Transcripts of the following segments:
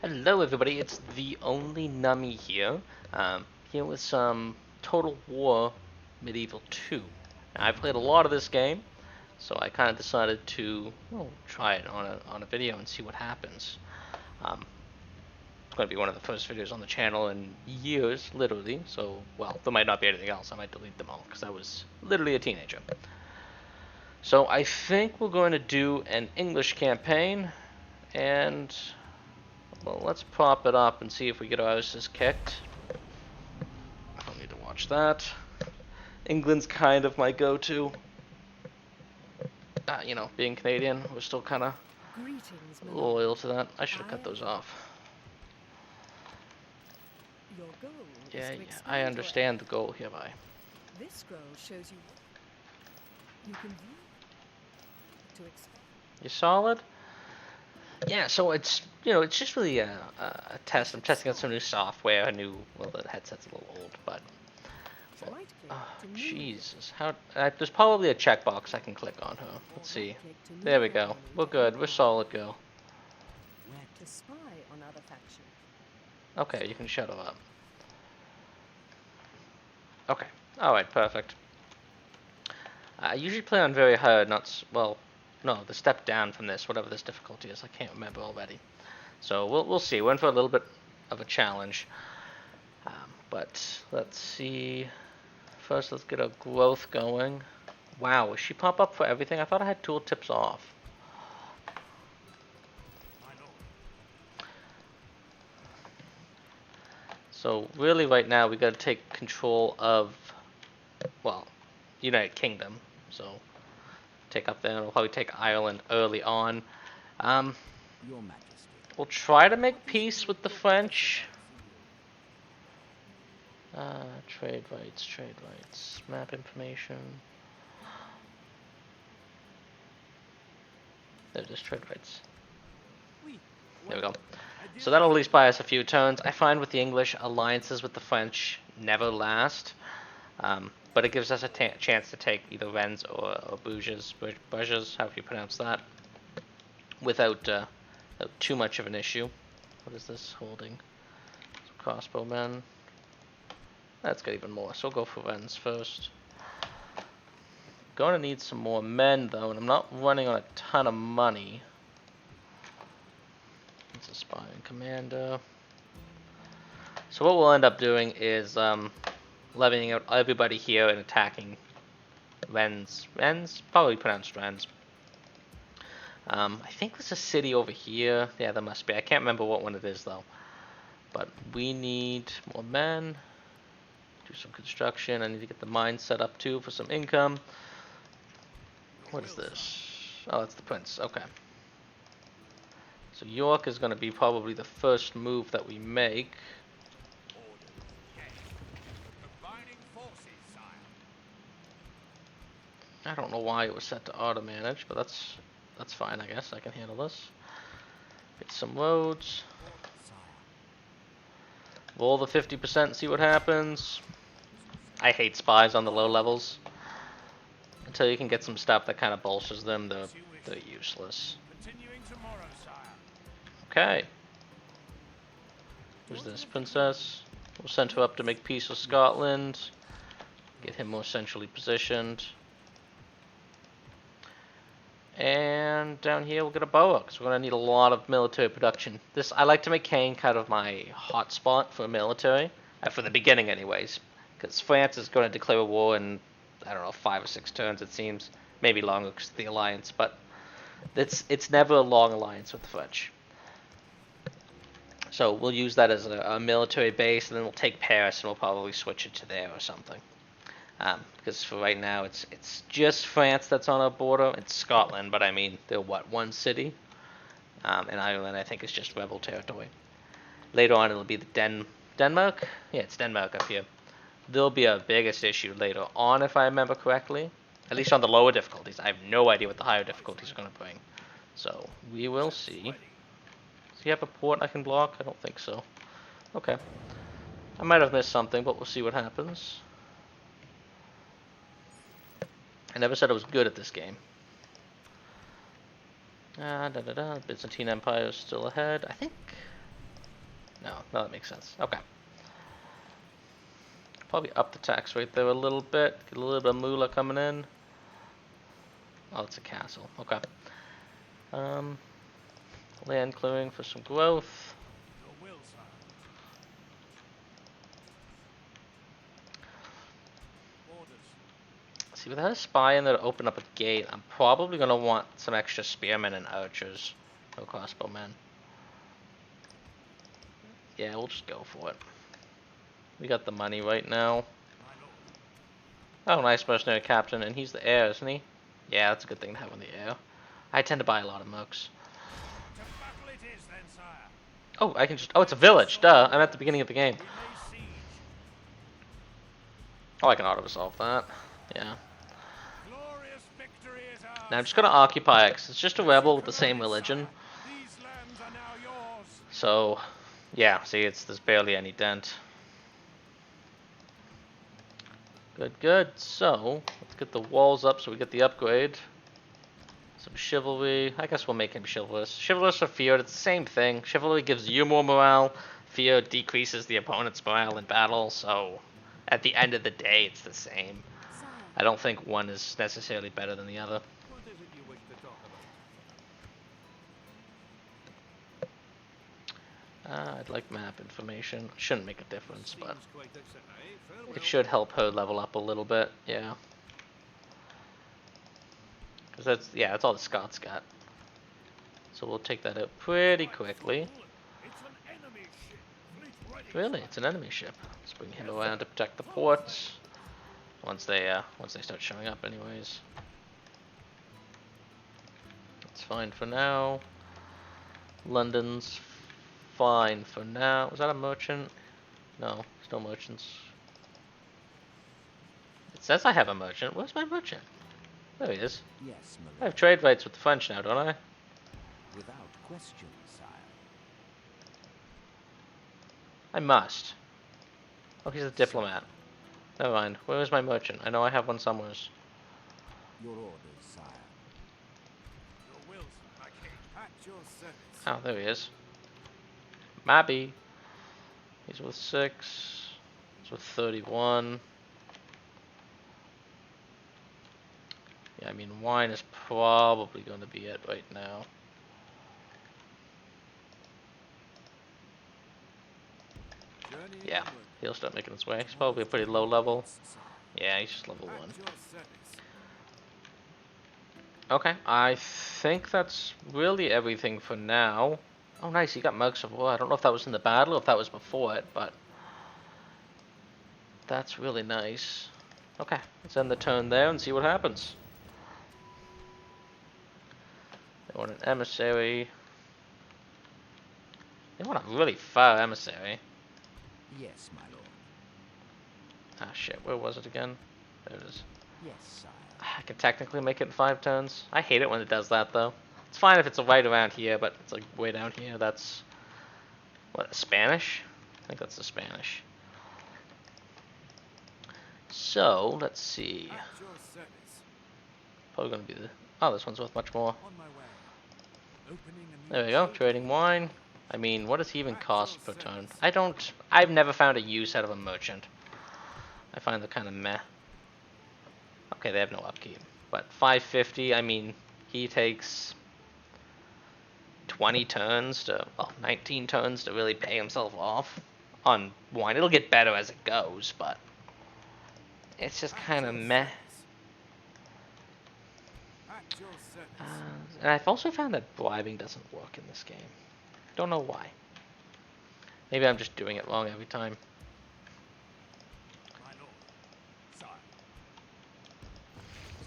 Hello everybody, it's the only Nummy here, here with some Total War Medieval 2. Now, I've played a lot of this game, so I kind of decided to try it on a video and see what happens. It's going to be one of the first videos on the channel in years, literally, so, well, there might not be anything else. I might delete them all, because I was literally a teenager. So I think we're going to do an English campaign, and well, let's prop it up and see if we get our asses kicked. I don't need to watch that. England's kind of my go-to. Being Canadian, we're still kind of loyal to that. I should have cut those off. Your goal Yeah, is to I understand the goal hereby. This scroll shows you you can view to You solid? Yeah, so it's just really a test. I'm testing out some new software, well, the headset's a little old, but Jesus, there's probably a checkbox I can click on her. Let's see. There we go. We're good. We're solid, girl. to spy on other factions. Okay, you can shut her up. Okay. Alright, perfect. I usually play on very hard, well, no, the step down from this, whatever this difficulty is. I can't remember already. So we'll see. We're in for a little bit of a challenge. But let's see. First, let's get our growth going. Wow, will she pop up for everything? I thought I had tooltips off. So really right now we gotta take control of, well, United Kingdom. So take up there, and we'll probably take Ireland early on. Your Majesty. We'll try to make peace with the French. Trade rights, map information. There's just trade rights. There we go. So that'll at least buy us a few turns. I find with the English, alliances with the French never last. But it gives us a chance to take either Rennes or Bruges, however you pronounce that, without too much of an issue. What is this holding? Crossbowmen. That's got even more, so we'll go for Rennes first. Going to need some more men, though, and I'm not running on a ton of money. It's a spy and commander. So what we'll end up doing is levying out everybody here and attacking Rennes. Rennes? Probably pronounced Rennes. I think there's a city over here. Yeah, there must be. I can't remember what one it is, though. But we need more men. Do some construction. I need to get the mine set up, too, for some income. What is this? Oh, that's the prince. Okay. So York is going to be probably the first move that we make. I don't know why it was set to auto manage, but that's fine, I guess. I can handle this. Get some roads. Roll the 50% and see what happens. I hate spies on the low levels. Until you can get some stuff that kind of bolsters them, they're useless. Okay. Who's this? Princess. We'll send her up to make peace with Scotland. Get him more centrally positioned. And down here we'll get a boa, because we're going to need a lot of military production. I like to make Caen kind of my hotspot for military, for the beginning anyways, because France is going to declare a war in, I don't know, 5 or 6 turns it seems, maybe longer because of the alliance, but it's never a long alliance with the French. So we'll use that as a military base, and then we'll take Paris and we'll probably switch it to there or something. Because for right now, it's just France that's on our border. It's Scotland, but I mean, they're one city? And Ireland, I think, is just rebel territory. Later on, it'll be the Denmark? Yeah, it's Denmark up here. There'll be a biggest issue later on, if I remember correctly. At least on the lower difficulties. I have no idea what the higher difficulties are going to bring. So, we will see. Does he have a port I can block? I don't think so. Okay. I might have missed something, but we'll see what happens. I never said I was good at this game. Byzantine Empire is still ahead. I think No, that makes sense. Okay. Probably up the tax rate there a little bit. Get a little bit of moolah coming in. Oh, it's a castle. Okay. Land clearing for some growth. Your will, sire. Orders. See, without a spy in there to open up a gate, I'm probably going to want some extra spearmen and archers. No crossbowmen. Yeah, we'll just go for it. We got the money right now. My lord. Oh, nice mercenary captain, and he's the heir, isn't he? Yeah, that's a good thing to have on the heir. I tend to buy a lot of mooks. To battle it is then, sire. Oh, I can just... Oh, it's a village. Duh, I'm at the beginning of the game. We lay siege. Oh, I can auto-resolve that. Yeah. Glorious victory is ours. Now I'm just going to occupy it, 'cause it's just a rebel with the same religion. These lands are now yours. So, yeah, see, there's barely any dent. Good, good. So, let's get the walls up so we get the upgrade. Some chivalry. I guess we'll make him chivalrous. Chivalrous or feared, it's the same thing. Chivalry gives you more morale. Fear decreases the opponent's morale in battle, so at the end of the day, it's the same. Sire, I don't think one is necessarily better than the other. What is it you wish to talk about? I'd like map information. Shouldn't make a difference, but Seems quite upset, eh? Farewell. it should help her level up a little bit, yeah. Because that's all the Scots got. So we'll take that out pretty quickly. It's an enemy ship. Fleet ready. Really, it's an enemy ship. Let's bring him around to protect the ports. Once they start showing up, anyways. That's fine for now. London's fine for now. Was that a merchant? No, there's no merchants. It says I have a merchant. Where's my merchant? There he is. Yes, my I have lord. trade rights with the French now, don't I? Without question, sire. I must. Oh, he's a diplomat. Never mind. Where is my merchant? I know I have one somewhere. Your orders, sire. Your will, sire. My king. At your service. Oh, there he is. Mabby. He's with 6. He's with 31. Yeah, I mean, wine is probably going to be it right now. Journey Yeah, onward. he'll start making his way. He's probably a pretty low level. Yeah, he's just level 1. At your service. Okay, I think that's really everything for now. Oh, nice, he got Mugs of War. I don't know if that was in the battle or if that was before it, but that's really nice. Okay, let's end the turn there and see what happens. They want an emissary. They want a really far emissary. Yes, my lord. Ah, shit, where was it again? There it is. Yes, sire. I can technically make it in 5 turns. I hate it when it does that, though. It's fine if it's right around here, but it's like way down here. That's... what, Spanish? I think that's the Spanish. So, let's see. At your service. Probably gonna be the... oh, this one's worth much more. On my way. Opening a new There we go, trade trading wine. I mean, what does he even cost per turn? I've never found a use out of a merchant. I find they're kind of meh. Okay, they have no upkeep. But 550, I mean, he takes 20 turns to, well, 19 turns to really pay himself off on wine. It'll get better as it goes, but it's just kind of meh. At your service. And I've also found that bribing doesn't work in this game. Don't know why. Maybe I'm just doing it wrong every time. My lord. Sire.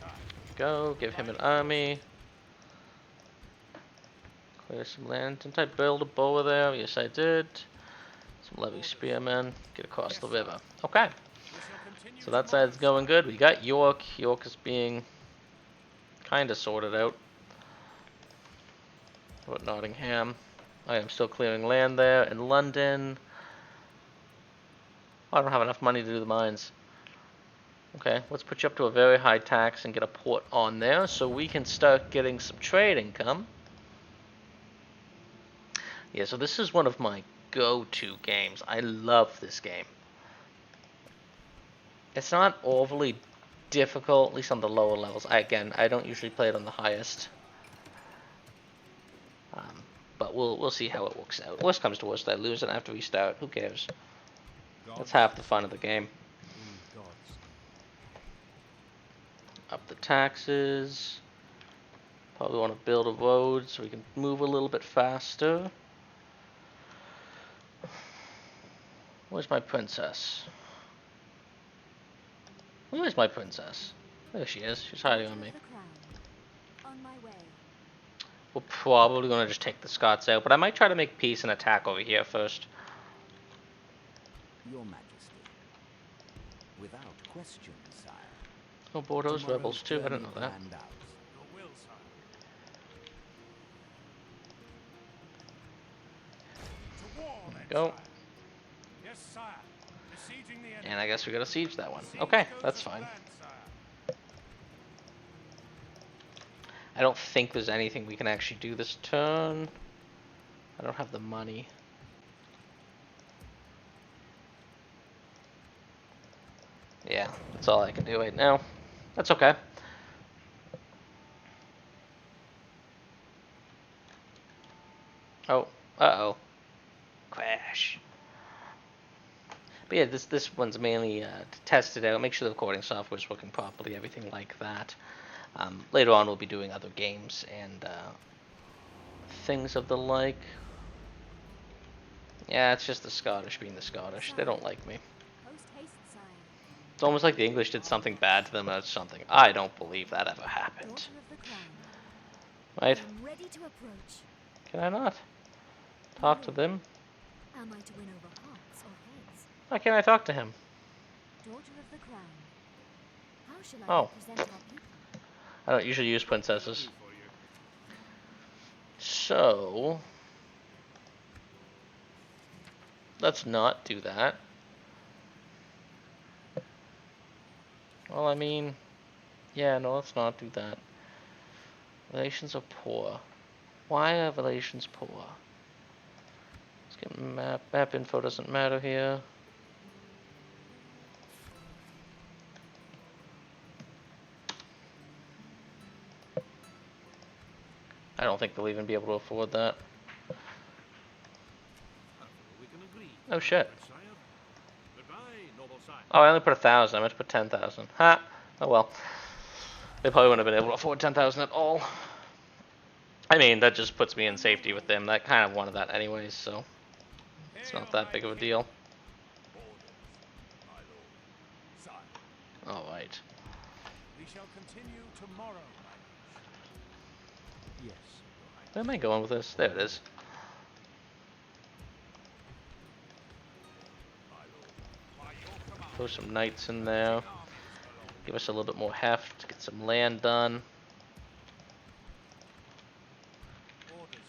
Sire. Go, give him an army. Clear some land. Didn't I build a bower there? Yes, I did. Some levy spearmen. Get across the river. Okay. We shall continue So that to side's going good. We got York. York is being kind of sorted out. What about Nottingham? I am still clearing land there. In London, I don't have enough money to do the mines. Okay, let's put you up to a very high tax and get a port on there so we can start getting some trade income. Yeah, so this is one of my go-to games. I love this game. It's not overly difficult, at least on the lower levels. I don't usually play it on the highest. But we'll see how it works out. Worst comes to worst, I lose and I have to restart. Who cares? That's half the fun of the game. In God's name. Up the taxes. Probably want to build a road so we can move a little bit faster. Where's my princess? Where's my princess? There she is. She's hiding on me. The crown. On my way. We're probably going to just take the Scots out, but I might try to make peace and attack over here first. Your Majesty. Without question, sire. Oh, Bordeaux's Tomorrow's rebels too. I didn't know journey that. planned out. Your will, sire. To war, then, Go. sire. Yes, sire. Besieging the enemy. And I guess we gotta siege that one. Siege Okay, goes that's as fine. planned, sire. I don't think there's anything we can actually do this turn. I don't have the money. Yeah, that's all I can do right now. That's okay. Oh, uh-oh. Crash. But yeah, this one's mainly to test it out, make sure the recording software is working properly, everything like that. Later on, we'll be doing other games and things of the like. Yeah, it's just the Scottish being the Scottish. They don't like me. Post haste, sire. It's almost like the English did something bad to them or something. I don't believe that ever happened. Daughter of the crown. Right? I'm ready to approach. Can I not talk to them? Am I to win over hearts or heads? Why can't I talk to him? Daughter of the crown. How shall I Oh. represent our people? I don't usually use princesses. Do for you. So, let's not do that. Well, I mean, yeah, no, let's not do that. Relations are poor. Why are relations poor? Let's get map info doesn't matter here. I don't think they'll even be able to afford that. We can agree. Oh shit. Sire. Goodbye, noble sire. Oh, I only put 1,000. I meant to put 10,000. Ha! Oh well. They probably wouldn't have been able to afford 10,000 at all. I mean, that just puts me in safety with them. That kind of wanted that anyways, so it's not that big of a deal. Orders, my lord. Sire. Alright. We shall continue tomorrow, my liege. Yes. Where am I going with this? There it is. My lord. By your command. Throw some knights in there. Armies, my lord. Give us a little bit more heft. Get some land done. Orders.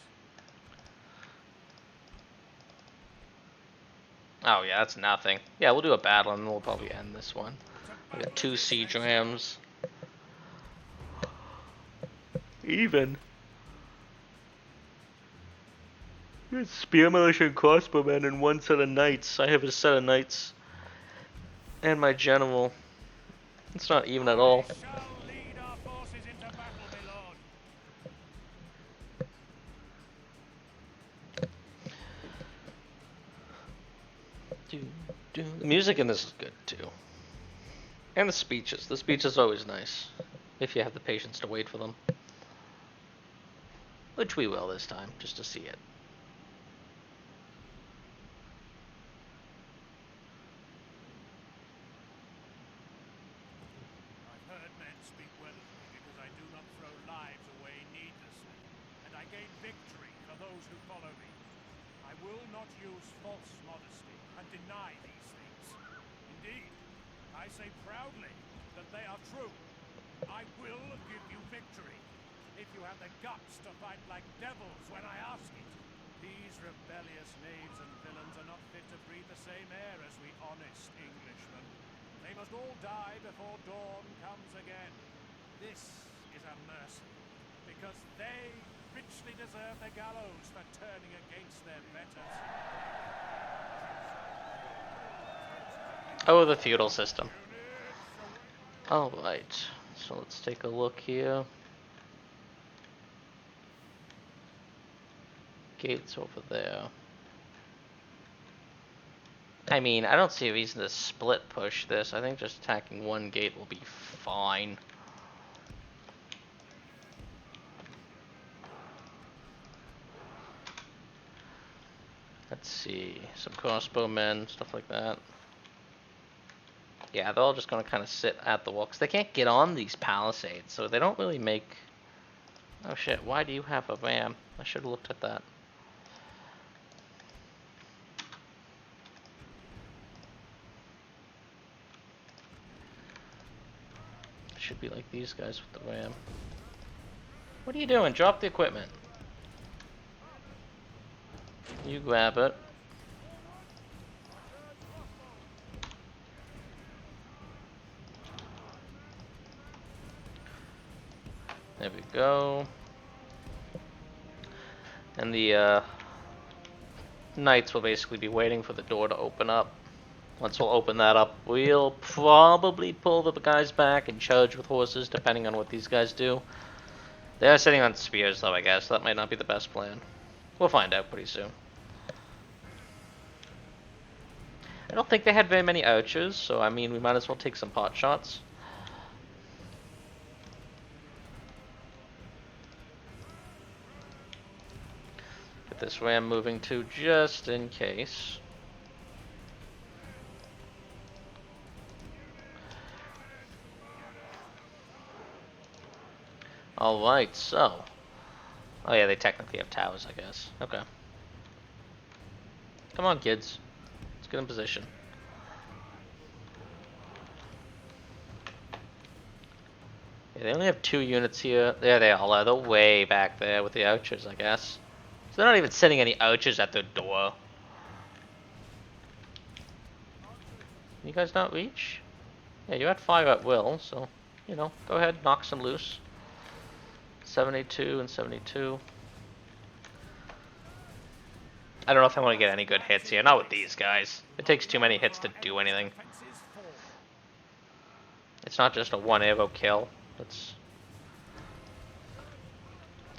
Oh yeah, that's nothing. Yeah, we'll do a battle and then we'll probably end this one. We got 2 siege rams. Even. Spear militia and crossbowmen and 1 set of knights. I have a set of knights. And my general. It's not even at all. We shall lead our forces into battle, my lord. The music in this is good too. And the speeches. The speech is always nice. If you have the patience to wait for them. Which we will this time, just to see it. I've heard men speak well of me because I do not throw lives away needlessly, and I gain victory for those who follow me. I will not use false modesty and deny these things. Indeed, I say proudly that they are true. I will give you victory, if you have the guts to fight like devils when I ask it. These rebellious knaves and villains are not fit to breathe the same air as we honest Englishmen. They must all die before dawn comes again. This is a mercy, because they richly deserve the gallows for turning against their betters. Oh, the feudal system. Alright, so let's take a look here. Gates over there. I mean, I don't see a reason to split push this. I think just attacking one gate will be fine. Let's see, some crossbowmen, stuff like that. Yeah, they're all just gonna kind of sit at the wall, because they can't get on these palisades, so they don't really make... Oh shit, why do you have a ram? I should have looked at that. It should be like these guys with the ram. What are you doing? Drop the equipment. You grab it. There we go. And the knights will basically be waiting for the door to open up. Once we'll open that up, we'll probably pull the guys back and charge with horses, depending on what these guys do. They're sitting on spears, though, I guess. That might not be the best plan. We'll find out pretty soon. I don't think they had very many archers, so I mean, we might as well take some pot shots. Get this ram moving too, just in case. Alright, so. Oh yeah, they technically have towers, I guess. Okay. Come on, kids. Let's get in position. Yeah, they only have 2 units here. There they all are. They're way back there with the archers, I guess. So they're not even sending any archers at their door. You guys not reach? Yeah, you had 5 at will, so, you know, go ahead, knock some loose. 72 and 72. I don't know if I want to get any good hits here. Not with these guys. It takes too many hits to do anything. It's not just a 1 arrow kill. It's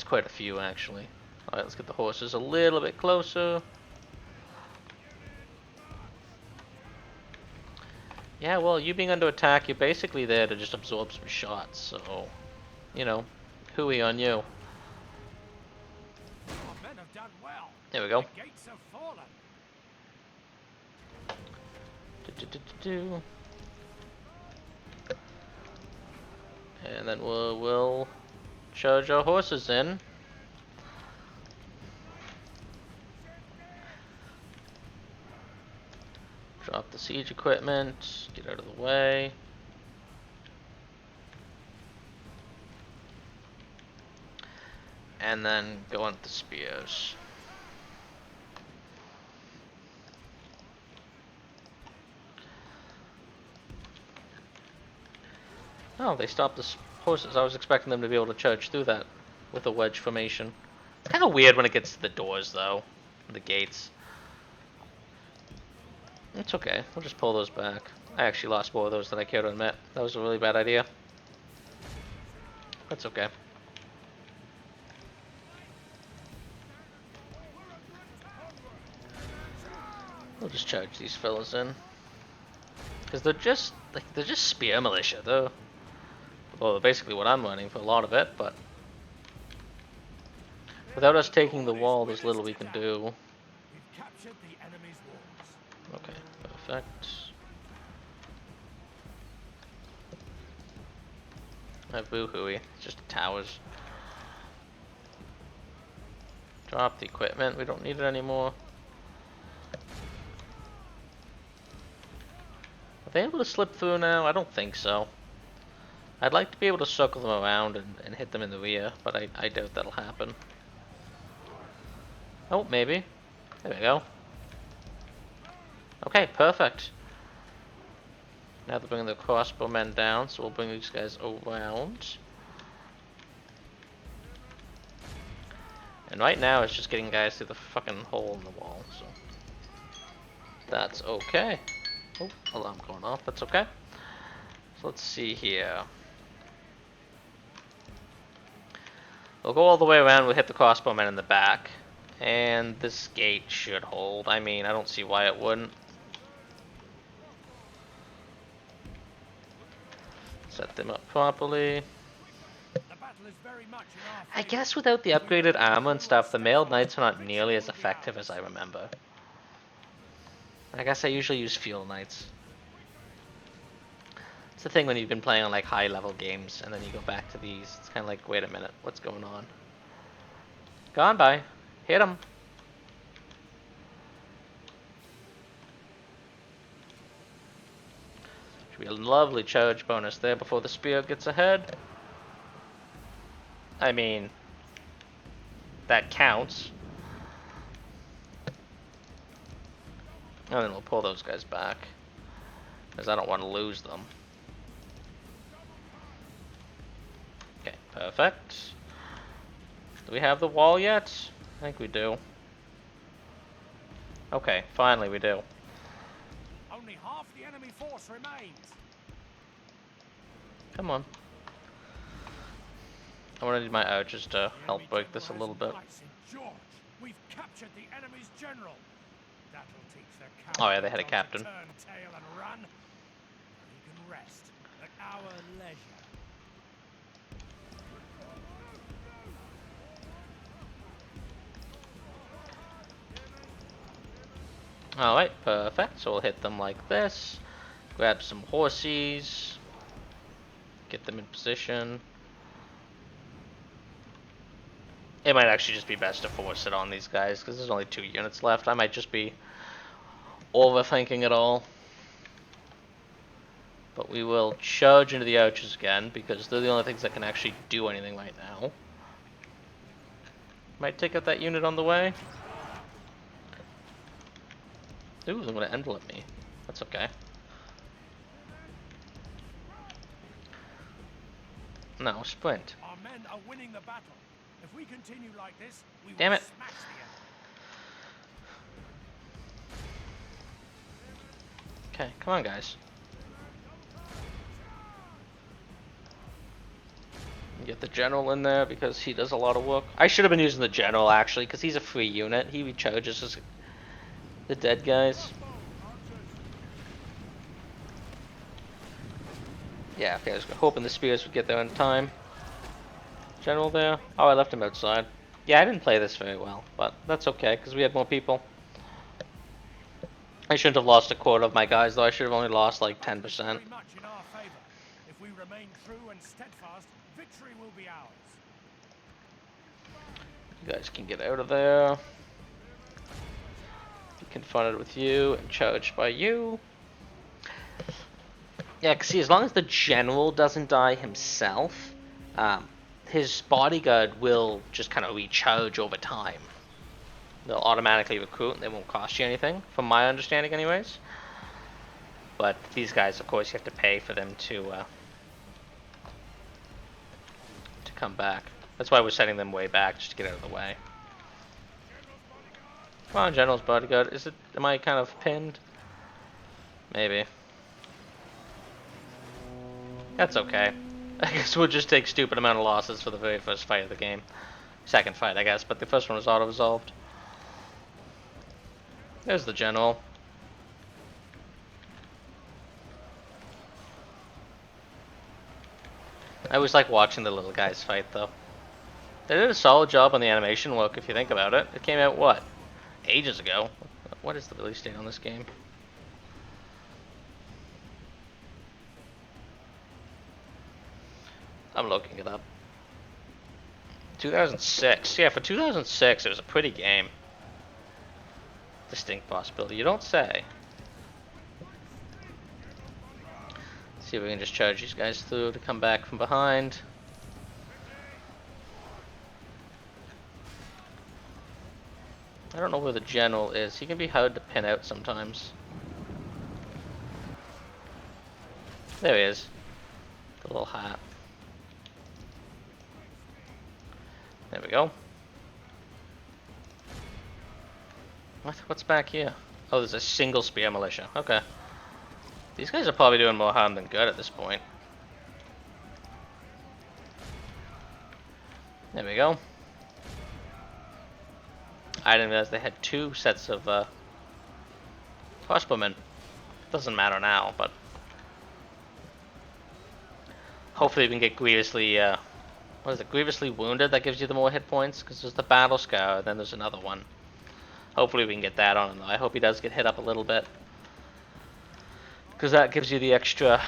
quite a few, actually. Alright, let's get the horses a little bit closer. Yeah, well, you being under attack, you're basically there to just absorb some shots, so, you know, hooey on you. There we go. And then we'll charge our horses in. Drop the siege equipment, get out of the way. And then go on the spears. Oh, they stopped the horses. I was expecting them to be able to charge through that with a wedge formation. It's kind of weird when it gets to the doors, though. The gates. It's okay. We'll just pull those back. I actually lost more of those than I care to admit. That was a really bad idea. That's okay. We'll just charge these fellas in. Because they're just spear militia, though. Well, basically what I'm running for a lot of it, but without us taking the wall, there's little we can do. Okay, perfect. Boo-hooey. It's just towers. Drop the equipment. We don't need it anymore. Are they able to slip through now? I don't think so. I'd like to be able to circle them around and hit them in the rear, but I doubt that'll happen. Oh, maybe. There we go. Okay, perfect. Now they're bringing the crossbowmen down, so we'll bring these guys around. And right now it's just getting guys through the fucking hole in the wall, so that's okay. Oh, alarm going off, that's okay. So let's see here. We'll go all the way around, we'll hit the crossbowmen in the back. And this gate should hold. I mean, I don't see why it wouldn't. Set them up properly. The battle is very much in our I favour. guess without the upgraded armor and stuff, the mailed knights are not nearly as effective as I remember. I guess I usually use fuel knights. It's the thing when you've been playing on like high level games and then you go back to these. It's kind of like, wait a minute, what's going on? Gone by. Hit him. Should be a lovely charge bonus there before the spear gets ahead. I mean, that counts. And then we'll pull those guys back, because I don't want to lose them. Okay, perfect. Do we have the wall yet? I think we do. Okay, finally we do. Only half the enemy force remains. Come on. I want to need my archers to The help enemy break this a general little has bit. knights in George. We've captured the enemy's general. That'll teach their Oh, yeah, they had a captain captain. to turn tail and run. He can rest at our leisure. Alright, perfect. So we'll hit them like this. Grab some horsies. Get them in position. It might actually just be best to force it on these guys, because there's only 2 units left. I might just be overthinking it all. But we will charge into the archers again, because they're the only things that can actually do anything right now. Might take out that unit on the way. Ooh, they're gonna envelope me. That's okay. No, sprint. Our men are winning the battle. If we continue like this, we Damn will it. smash the enemy. Okay, come on, guys. Get the general in there because he does a lot of work. I should have been using the general actually, because he's a free unit. He recharges his, the dead guys. Yeah, okay, I was hoping the spears would get there in time. General there. Oh, I left him outside. Yeah, I didn't play this very well, but that's okay because we had more people. I shouldn't have lost a quarter of my guys, though. I should have only lost like 10%. Very much in our favor. If we remain true and steadfast, victory will be ours. You guys can get out of there. Be confronted with you and charged by you. Yeah, cause see, as long as the general doesn't die himself, his bodyguard will just kind of recharge over time. They'll automatically recruit and they won't cost you anything, from my understanding anyways. But these guys, of course, you have to pay for them to come back. That's why we're sending them way back, just to get out of the way. Come on, General's bodyguard. Is it? Am I kind of pinned? Maybe. That's okay. I guess we'll just take stupid amount of losses for the very first fight of the game. Second fight, I guess, but the first one was auto-resolved. There's the general. I always like watching the little guys fight, though. They did a solid job on the animation work, if you think about it. It came out, what? Ages ago. What is the release date on this game? I'm looking it up. 2006. Yeah, for 2006, it was a pretty game. Distinct possibility. You don't say. See if we can just charge these guys through to come back from behind. I don't know where the general is. He can be hard to pin out sometimes. There he is. The little hat. There we go. What? What's back here? Oh, there's a single spear militia. Okay. These guys are probably doing more harm than good at this point. There we go. I didn't realize they had 2 sets of crossbowmen. Doesn't matter now, but hopefully we can get grievously, what is it, grievously wounded? That gives you the more hit points, because there's the battle scar, and then there's another one. Hopefully we can get that on him, though. I hope he does get hit up a little bit, because that gives you the extra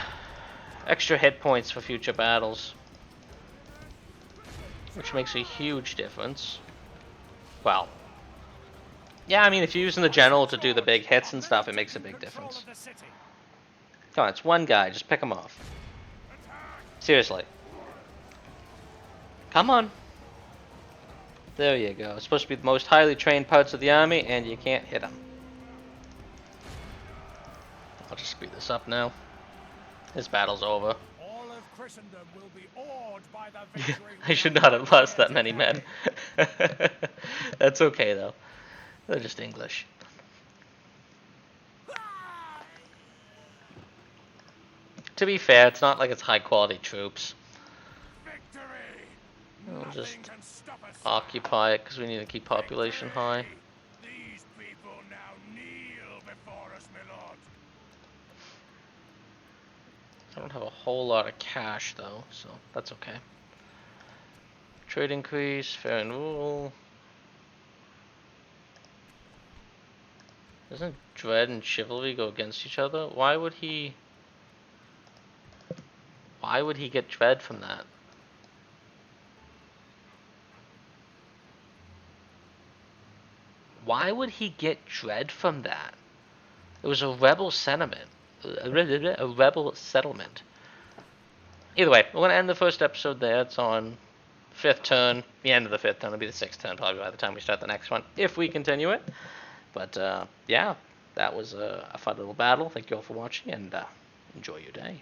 hit points for future battles, which makes a huge difference. Well, yeah, I mean, if you're using the general to do the big hits and stuff, it makes a big difference. Come on, it's one guy, just pick him off. Seriously. Come on. There you go. It's supposed to be the most highly trained parts of the army, and you can't hit them. I'll just speed this up now. This battle's over. All of Christendom will be awed by the victory. I should not have lost that many men. That's okay, though. They're just English. To be fair, it's not like it's high-quality troops. We'll just occupy it because we need to keep population high. These people now kneel before us, my lord. I don't have a whole lot of cash though, so that's okay. Trade increase, fair and rule. Doesn't Dread and Chivalry go against each other? Why would he get Dread from that? Why would he get Dread from that? It was a rebel sentiment. A rebel settlement. Either way, we're going to end the first episode there. It's on 5th turn. The end of the 5th turn. It'll be the 6th turn probably by the time we start the next one, if we continue it. But, yeah, that was a fun little battle. Thank you all for watching, and enjoy your day.